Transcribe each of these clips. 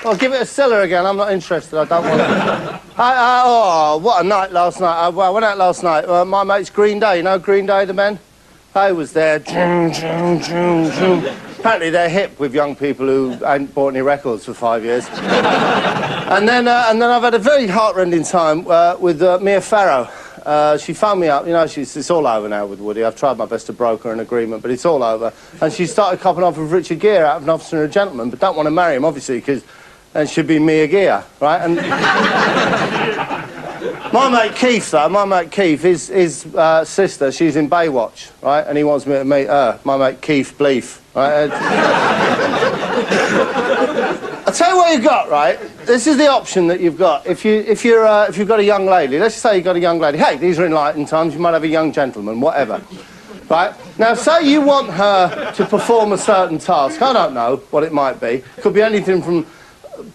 Well, give it a Scylla again. I'm not interested. I don't want it. Oh, what a night last night. I went out last night. My mate's Green Day. You know Green Day, the band? They was there. Apparently they're hip with young people who ain't bought any records for 5 years. and then I've had a very heartrending time with Mia Farrow. She phoned me up, you know, it's all over now with Woody. I've tried my best to broker an agreement, but it's all over. And she started copping off with Richard Gere out of An Officer and a Gentleman, but don't want to marry him, obviously, because it should be Mia Gere, right? And my mate Keith, though, his sister, she's in Baywatch, right? And he wants me to meet her, my mate Keith Bleef, right? I'll tell you what you've got, right? This is the option that you've got. If you've got a young lady, let's just say you've got a young lady. Hey, these are enlightened times, you might have a young gentleman, whatever. Right? Now, say you want her to perform a certain task. I don't know what it might be. Could be anything from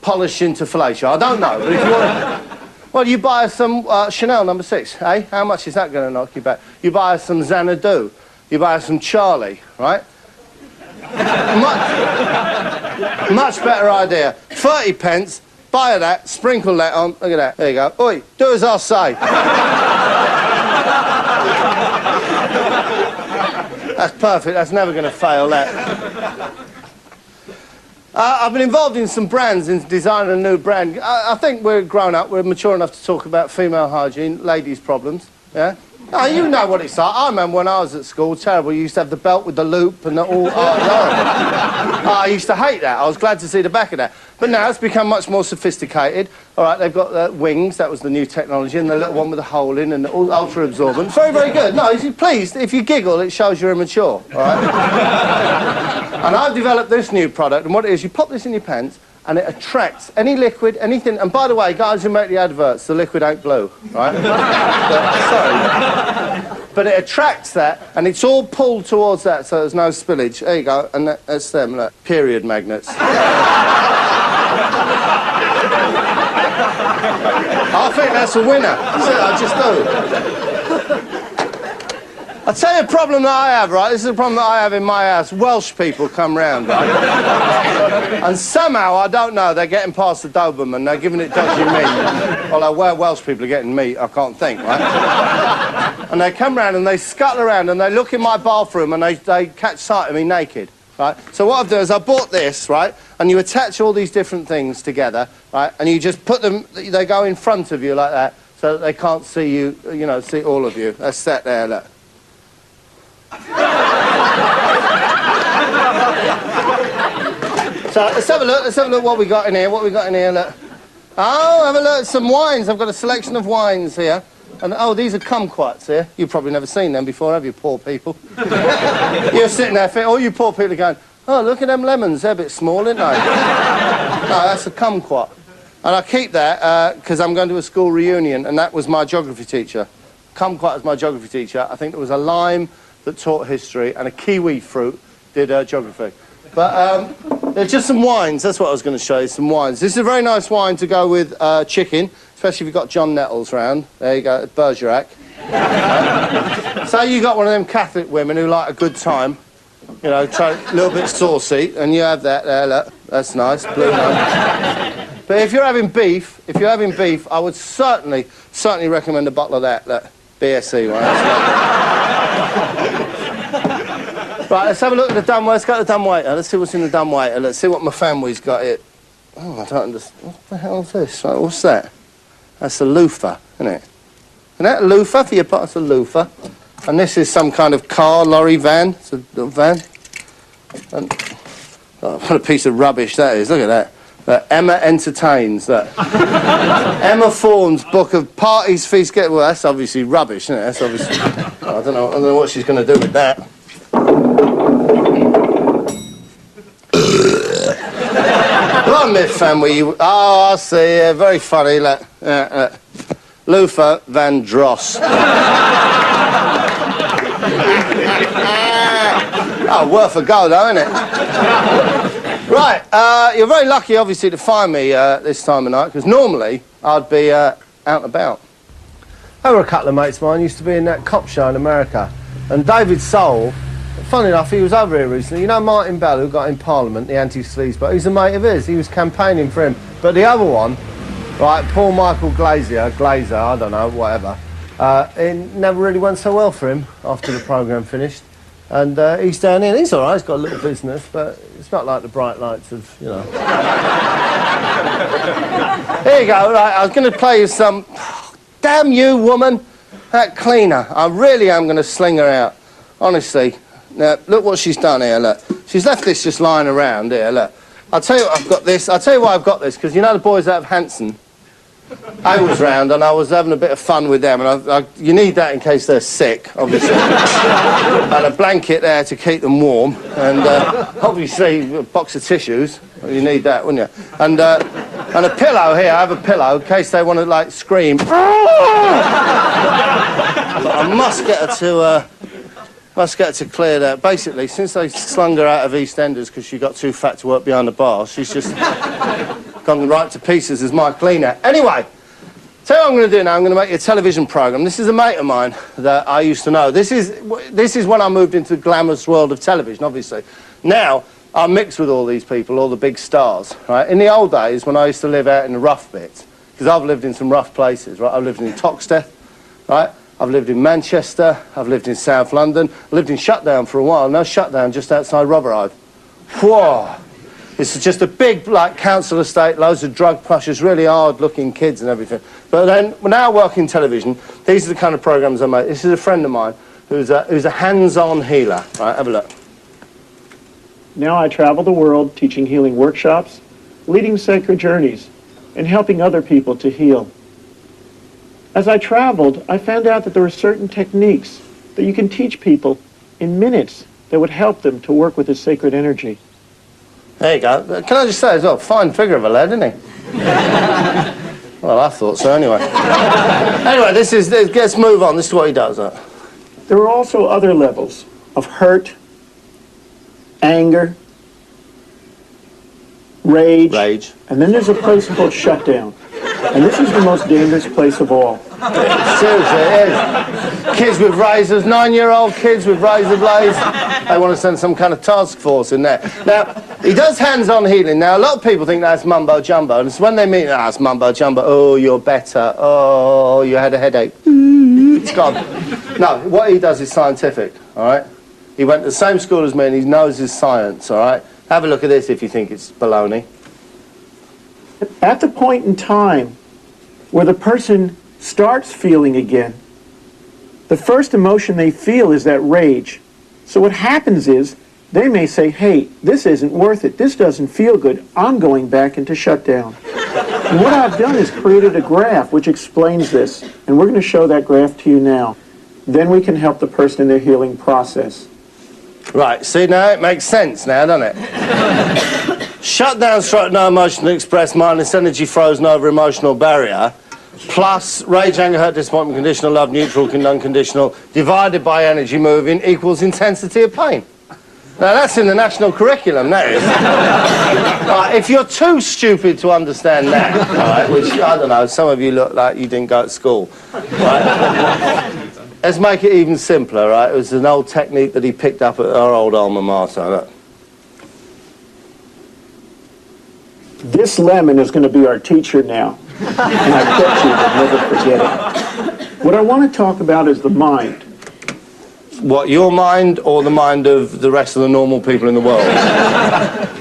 polishing to fellatio. I don't know. But if you want to... Well, you buy her some Chanel No. 6, eh? How much is that going to knock you back? You buy her some Xanadu. You buy her some Charlie, right? Much better idea. 30 pence, buy her that, sprinkle that on. Look at that. There you go. Oi, do as I say. That's perfect. That's never going to fail, that. I've been involved in some brands, in designing a new brand. I think we're grown up. We're mature enough to talk about female hygiene, ladies' problems, yeah? Oh, you know what it's like. I remember when I was at school, terrible. You used to have the belt with the loop and the all... I used to hate that. I was glad to see the back of that. But now it's become much more sophisticated. All right, they've got wings. That was the new technology. And the little one with the hole in and the ultra-absorbent. Very, very good. No, please, if you giggle, it shows you're immature, all right? And I've developed this new product. And what it is, you pop this in your pants, and it attracts any liquid, anything... And by the way, guys who make the adverts, the liquid ain't blue, right? But it attracts that, and it's all pulled towards that, so there's no spillage. There you go, and that's them, look. Period magnets. I think that's a winner. I just do. I'll tell you a problem that I have, right? This is a problem that I have in my house. Welsh people come round, right? And somehow, I don't know, they're getting past the Doberman, they're giving it dodgy meat. Although where Welsh people are getting meat, I can't think, right? And they come round and they scuttle around and they look in my bathroom and they catch sight of me naked, right? So what I've done is I bought this, right? And you attach all these different things together, right? And you just put them, they go in front of you like that, so that they can't see you, you know, see all of you. That's that there, look. So let's have a look what we got in here, look. Oh, have a look at some wines. I've got a selection of wines here. And oh, these are kumquats here. You've probably never seen them before, have you, poor people? You're sitting there thinking, all you poor people are going, oh, look at them lemons, they're a bit small, aren't they? No, that's a kumquat. And I keep that because I'm going to a school reunion, and that was my geography teacher. Kumquat was my geography teacher. I think there was a lime that taught history, and a kiwi fruit did geography. But there's just some wines. That's what I was going to show you, some wines. This is a very nice wine to go with chicken, especially if you've got John Nettles round. There you go, Bergerac. Say you got one of them Catholic women who like a good time, you know, try a little bit saucy, and you have that there, look. That's nice, blue wine. But if you're having beef, I would certainly recommend a bottle of that, look. BSE, right? Right, let's have a look at the dumbwaiter. Let's go to the dumbwaiter. Let's see what's in the dumbwaiter. Let's see what my family's got here. Oh, I don't understand. What the hell is this? Right, what's that? That's a loofah, isn't it? Isn't that a loofah for your pot? It's a loofah. And this is some kind of car, lorry, van. It's a little van. And, oh, what a piece of rubbish that is. Look at that. Emma Entertains, that. Emma Fawn's book of parties, feasts, get... Well, that's obviously rubbish, isn't it? That's obviously... I don't know what she's going to do with that. Hello, Miss Family. Oh, I see. Yeah, very funny. Look. Luther Van Dross. Oh, worth a go, though, isn't it? Right, you're very lucky, obviously, to find me this time of night, because normally I'd be out and about. There were a couple of mates of mine used to be in that cop show in America, and David Soul funny enough, he was over here recently. You know Martin Bell, who got in Parliament, the anti-sleaze, but he's a mate of his. He was campaigning for him. But the other one, right, Paul Michael Glazer, I don't know, whatever, it never really went so well for him after the programme finished. And he's down here, and he's all right, he's got a little business, but it's not like the bright lights of, you know. Here you go, right, I was going to play you some... Damn you, woman! That cleaner, I really am going to sling her out. Honestly. Now, look what she's done here, look. She's left this just lying around here, look. I'll tell you what I've got this. I'll tell you why I've got this, because you know the boys out of Hanson? I was round and I was having a bit of fun with them, and you need that in case they're sick, obviously. And a blanket there to keep them warm, and obviously a box of tissues. You need that, wouldn't you? And a pillow here. I have a pillow in case they want to like scream. But I must get her to clear that. Basically, since they slung her out of EastEnders because she got too fat to work behind the bar, she's just gone right to pieces as my cleaner. Anyway, tell you what I'm going to do now. I'm going to make you a television programme. This is a mate of mine that I used to know. This is when I moved into the glamorous world of television, obviously. Now, I'm mixed with all these people, all the big stars, right? In the old days, when I used to live out in the rough bits, because I've lived in some rough places, right? I've lived in Toxteth, right? I've lived in Manchester, I've lived in South London, I lived in Shutdown for a while. No, Shutdown just outside Rotherhithe. Whoa! It's just a big, like, council estate, loads of drug pushers, really hard-looking kids and everything. But then, when I work in television, these are the kind of programmes I make. This is a friend of mine who's a hands-on healer. Right, have a look. Now I travel the world teaching healing workshops, leading sacred journeys, and helping other people to heal. As I traveled, I found out that there are certain techniques that you can teach people in minutes that would help them to work with this sacred energy. There you go. Can I just say as well, fine figure of a lad, isn't he? Well, I thought so anyway. Anyway, let's move on. This is what he does. There are also other levels of hurt, anger, rage, and then there's a place called shutdown. And this is the most dangerous place of all. Seriously, it is. Kids with razors, 9-year-old kids with razor blades. They want to send some kind of task force in there. Now, he does hands-on healing. Now, a lot of people think that's mumbo-jumbo. And it's when they mean, it's mumbo-jumbo. Oh, you're better. Oh, you had a headache. It's gone. No, what he does is scientific, all right? He went to the same school as me and he knows his science, all right? Have a look at this if you think it's baloney. At the point in time where the person starts feeling again, the first emotion they feel is that rage. So what happens is they may say, hey, this isn't worth it. This doesn't feel good. I'm going back into shutdown. And what I've done is created a graph which explains this. And we're going to show that graph to you now. Then we can help the person in their healing process. Right, see now it makes sense now, doesn't it? Shutdown, stroke, no emotional express, minus energy frozen over emotional barrier, plus rage, anger, hurt, disappointment, conditional love, neutral, unconditional, divided by energy moving equals intensity of pain. Now that's in the national curriculum, that is. Right, if you're too stupid to understand that, right, which, I don't know, some of you look like you didn't go to school, right? Let's make it even simpler, right? It was an old technique that he picked up at our old alma mater. Look. This lemon is going to be our teacher now. And I bet you will never forget it. What I want to talk about is the mind. What, your mind or the mind of the rest of the normal people in the world?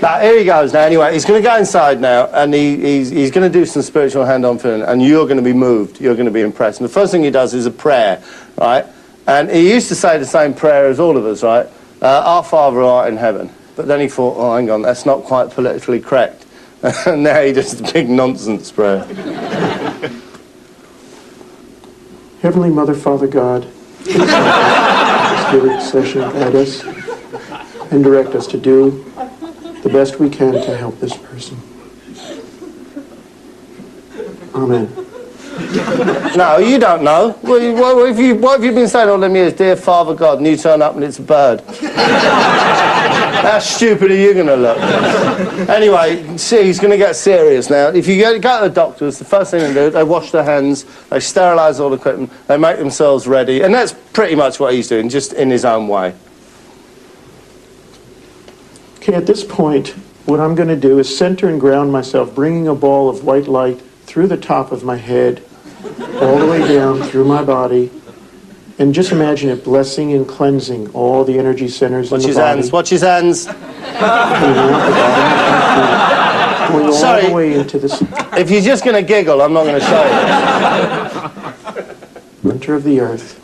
Now, here he goes now. Anyway, he's going to go inside now, and he's going to do some spiritual hand-on feeling, and you're going to be moved. You're going to be impressed. And the first thing he does is a prayer, right? And he used to say the same prayer as all of us, right? Our Father who art in heaven. But then he thought, oh, hang on, that's not quite politically correct. And now he does a big nonsense prayer. Heavenly Mother, Father God, please this healing session guide us and direct us to do the best we can to help this person. Amen. No, you don't know. What have you been saying all them years? Dear Father God, and you turn up and it's a bird. How stupid are you going to look? Anyway, see, he's going to get serious now. If you go to the doctors, the first thing they do, they wash their hands, they sterilise all the equipment, they make themselves ready, and that's pretty much what he's doing, just in his own way. Okay, at this point, what I'm going to do is center and ground myself, bringing a ball of white light through the top of my head, all the way down through my body, and just imagine it blessing and cleansing all the energy centers in the body. Watch his hands. Going all the way into this. If you're just going to giggle, I'm not going to show you. Center of the earth.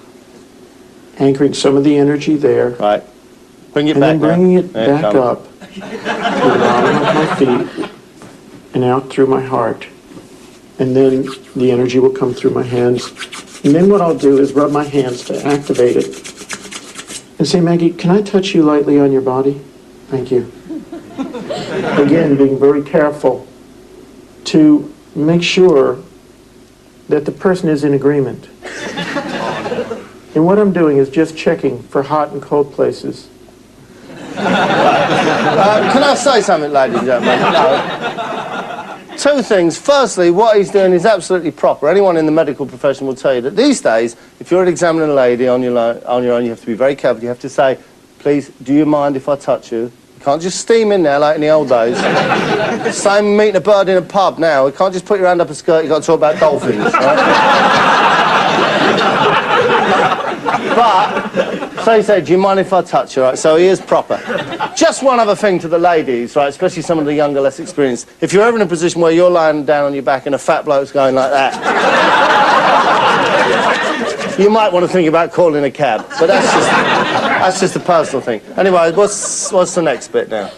Anchoring some of the energy there. Right. Bring it and back then bringing it there back up to the bottom of my feet and out through my heart. And then the energy will come through my hands. And then what I'll do is rub my hands to activate it. And say, Maggie, can I touch you lightly on your body? Thank you. Again, being very careful to make sure that the person is in agreement. And what I'm doing is just checking for hot and cold places. Can I say something, ladies and gentlemen? No. Two things. Firstly, what he's doing is absolutely proper. Anyone in the medical profession will tell you that these days, if you're examining a lady on your own, you have to be very careful. You have to say, please, do you mind if I touch you? You can't just steam in there like in the old days. Same meeting a bird in a pub now. You can't just put your hand up a skirt. You've got to talk about dolphins, right? But, so he said, do you mind if I touch you? Right, so he is proper. Just one other thing to the ladies, right, especially some of the younger, less experienced. If you're ever in a position where you're lying down on your back and a fat bloke's going like that, you might want to think about calling a cab. But that's just a personal thing. Anyway, what's the next bit now?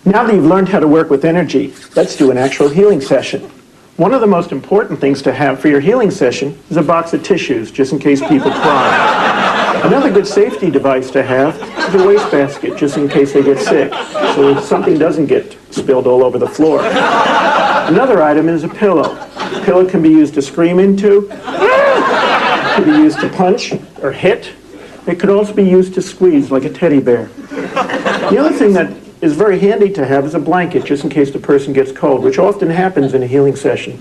Now that you've learned how to work with energy, let's do an actual healing session. One of the most important things to have for your healing session is a box of tissues, just in case people cry. Another good safety device to have is a wastebasket, just in case they get sick, so something doesn't get spilled all over the floor. Another item is a pillow. A pillow can be used to scream into, it can be used to punch or hit. It could also be used to squeeze like a teddy bear. The other thing that is very handy to have is a blanket, just in case the person gets cold, which often happens in a healing session.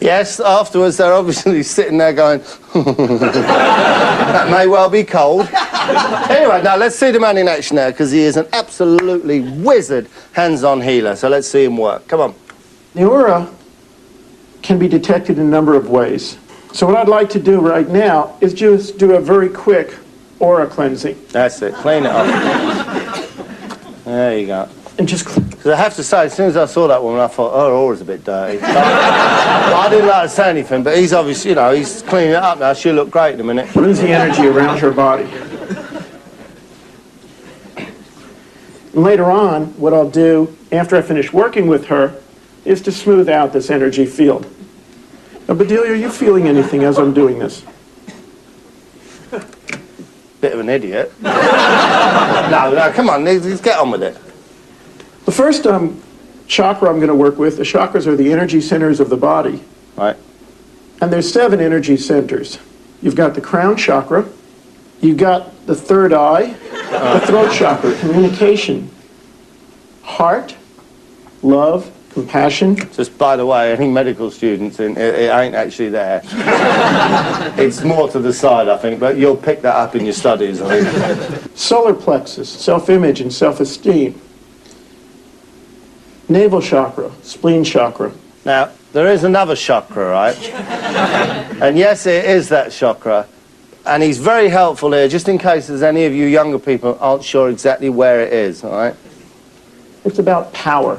Yes, afterwards they're obviously sitting there going, that may well be cold. Anyway, now let's see the man in action now, because he is an absolutely wizard hands-on healer. So let's see him work. Come on. The aura can be detected in a number of ways. So what I'd like to do right now is just do a very quick aura cleansing. That's it. Clean it up. There you go. And just... Because I have to say, as soon as I saw that woman, I thought, oh, her aura's a bit dirty. I didn't like to say anything, but he's obviously, you know, he's cleaning it up now. She'll look great in a minute. Lose the energy around her body. And later on, what I'll do, after I finish working with her, is to smooth out this energy field. Now, Bedelia, are you feeling anything as I'm doing this? Bit of an idiot. No, come on, let's get on with it. The first chakra I'm going to work with, the chakras are the energy centers of the body. Right. And there's 7 energy centers. You've got the crown chakra, you've got the third eye, the throat chakra, communication, heart, love, compassion. Just by the way, any medical students, it ain't actually there. It's more to the side, I think, but you'll pick that up in your studies, I think. Solar plexus, self-image and self-esteem. Navel chakra, spleen chakra. Now, there is another chakra, right? And yes, it is that chakra. And he's very helpful here, just in case there's any of you younger people aren't sure exactly where it is, all right? It's about power.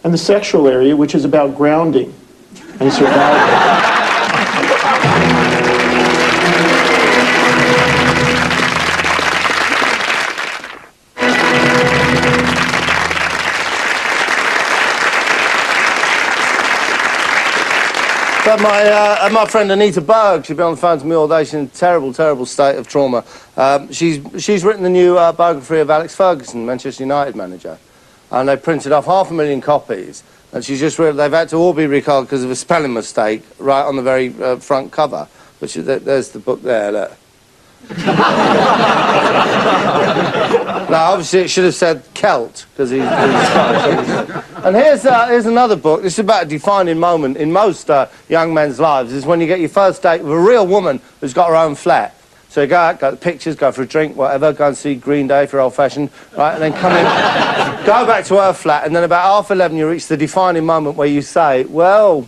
And the sexual area, which is about grounding and survival. But my friend Anita Berg, she's been on the phone to me all day. She's in a terrible, terrible state of trauma. She's written the new biography of Alex Ferguson, Manchester United manager. And they printed off 500,000 copies. And she's just read they've had to all be recalled because of a spelling mistake right on the very front cover. Which is, there's the book there, look. Now, obviously, it should have said Celt, because he's Scottish. And here's another book. This is about a defining moment in most young men's lives, is when you get your first date with a real woman who's got her own flat. So you go out, go to pictures, go for a drink, whatever, go and see Green Day if you're old-fashioned, right, and then come in, go back to her flat, and then about 11:30 you reach the defining moment where you say, well,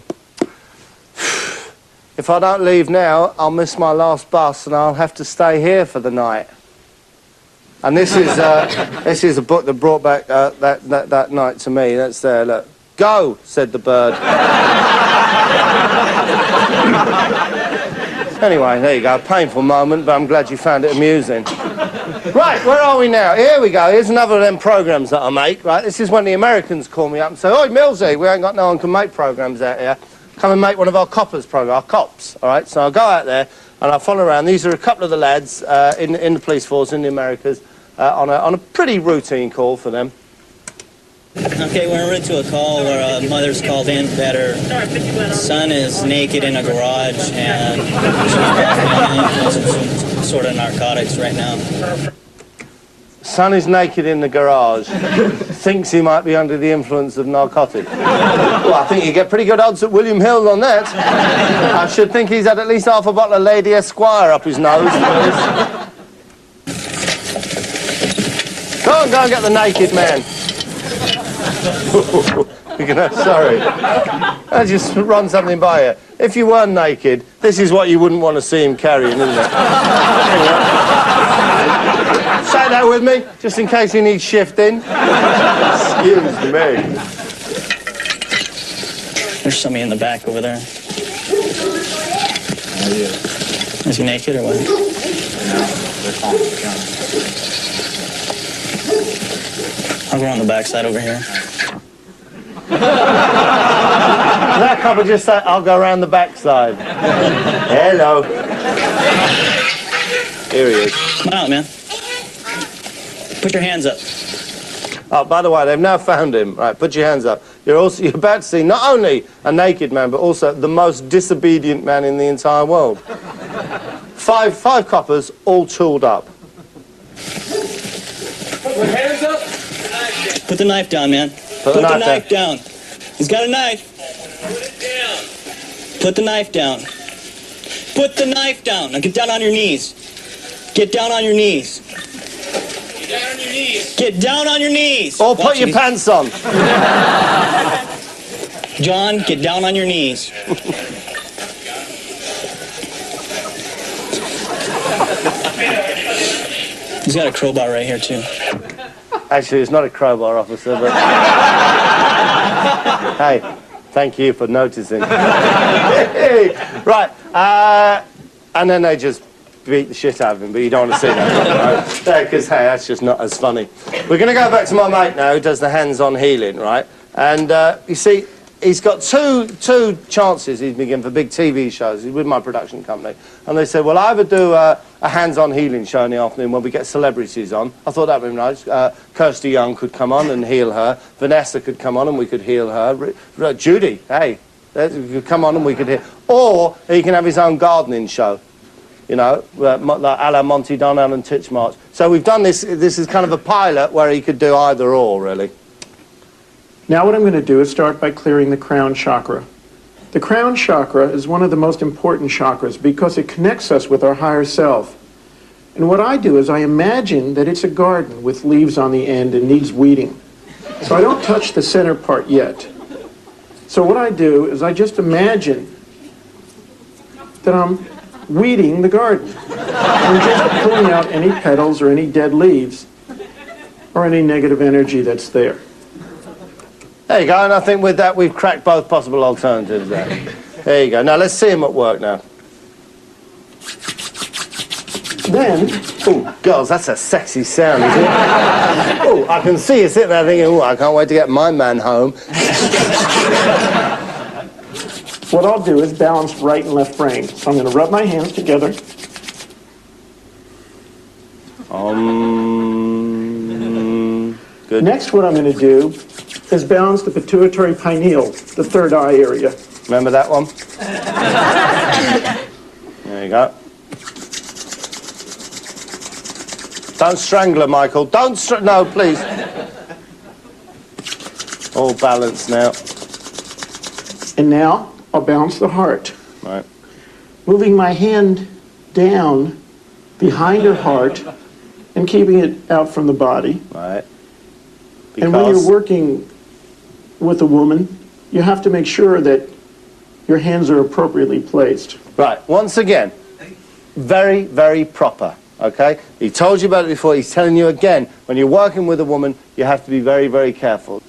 if I don't leave now, I'll miss my last bus and I'll have to stay here for the night. And this is a book that brought back that night to me. That's there, look. Go, said the bird. Anyway, there you go. Painful moment, but I'm glad you found it amusing. Right, where are we now? Here we go. Here's another of them programs that I make, right? This is when the Americans call me up and say, oi, Millsy, we ain't got no one can make programs out here. Come and make one of our coppers program, our cops, all right? So I'll go out there and I'll follow around. These are a couple of the lads in the police force in the Americas on a pretty routine call for them. Okay, we're en route to a call where a mother's called in that her son is naked in a garage and she's probably on the influence of some sort of narcotics right now. Son is naked in the garage, thinks he might be under the influence of narcotics. Well, I think you get pretty good odds at William Hill on that. I should think he's had at least half a bottle of Lady Esquire up his nose. Go and get the naked man. Sorry. I just run something by you. If you weren't naked, this is what you wouldn't want to see him carrying, isn't it? Say that with me, just in case he needs shifting. Excuse me. There's somebody in the back over there. Is he naked or what? They're calling the county. I'll go on the backside over here. That couple just said, I'll go around the backside. Hello. Here he is. Come on out, man. Put your hands up. Oh, by the way, they've now found him. Right, put your hands up. You're about to see not only a naked man, but also the most disobedient man in the entire world. Five coppers, all tooled up. Put your hands up. Put the knife down, man. Put the knife down. He's got a knife. Put it down. Put the knife down. Put the knife down. Now get down on your knees. Get down on your knees. Get down on your knees. Get down on your knees. Or put your pants on. John, get down on your knees. He's got a crowbar right here, too. Actually, it's not a crowbar, officer, but... Hey, thank you for noticing. Right, and then they just beat the shit out of him, but you don't want to see that, right? Because, hey, that's just not as funny. We're going to go back to my mate now, who does the hands-on healing, right? And, you see, he's got two chances he's been given for big TV shows. He's with my production company. And they said, well, either do a hands-on healing show in the afternoon when we get celebrities on. I thought that would be nice. Kirsty Young could come on and heal her. Vanessa could come on and we could heal her. Judy, hey, could come on and we could heal. Or he can have his own gardening show. You know, like a la Monty Donnell and Titchmarsh. So we've done this. This is kind of a pilot where he could do either or, really. Now what I'm going to do is start by clearing the crown chakra. The crown chakra is one of the most important chakras because it connects us with our higher self. And what I do is I imagine that it's a garden with leaves on the end and needs weeding. So I don't touch the center part yet. So what I do is I just imagine that I'm weeding the garden. I'm just pulling out any petals or any dead leaves or any negative energy that's there. There you go, and I think with that we've cracked both possible alternatives there. There you go. Now let's see him at work now. Then, Oh, girls, that's a sexy sound, isn't it? Oh, I can see you sitting there thinking, oh, I can't wait to get my man home. what I'll do is balance right and left brain. So I'm going to rub my hands together. Good. Next, what I'm going to do is balance the pituitary pineal, the third eye area. Remember that one? There you go. Don't strangle her, Michael. No, please. All balanced now. And now, I'll balance the heart. Right. Moving my hand down behind her heart and keeping it out from the body. Right. And when you're working with a woman, you have to make sure that your hands are appropriately placed. Right, once again, very, very proper, okay? He told you about it before, he's telling you again. When you're working with a woman, you have to be very, very careful.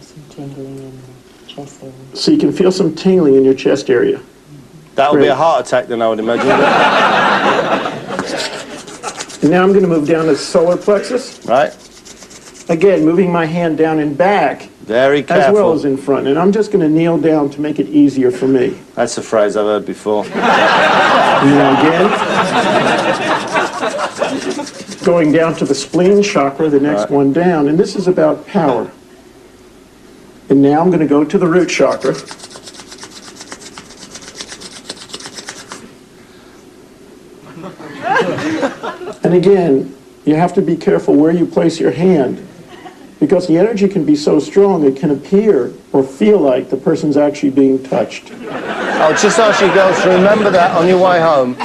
Some tingling in the chest area. So you can feel some tingling in your chest area. That would be Great. a heart attack then, I would imagine. And now I'm going to move down to solar plexus. Right, Again, moving my hand down and back very careful. as well as in front. And I'm just going to kneel down to make it easier for me. That's a phrase I've heard before. And now again. Going down to the spleen chakra, the next one down. And this is about power. And now I'm going to go to the root chakra. And again, you have to be careful where you place your hand, because the energy can be so strong it can appear or feel like the person's actually being touched. I'll just ask you girls to remember that on your way home.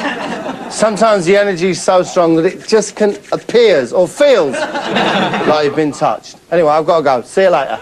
Sometimes the energy is so strong that it just appears or feels like you've been touched. Anyway, I've got to go. See you later.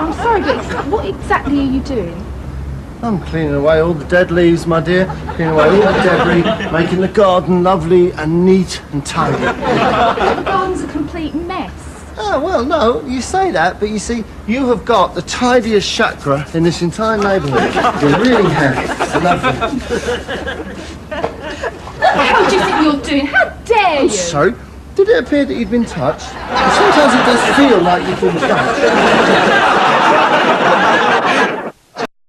I'm sorry, but what exactly are you doing? I'm cleaning away all the dead leaves, my dear. Cleaning away all the debris, making the garden lovely and neat and tidy. The garden's a complete mess. Oh, well, no, you say that, but you see, you have got the tidiest chakra in this entire neighbourhood. You really have. It's lovely. How do you think you're doing? How dare you? So, did it appear that you'd been touched? Sometimes it does feel like you've been touched.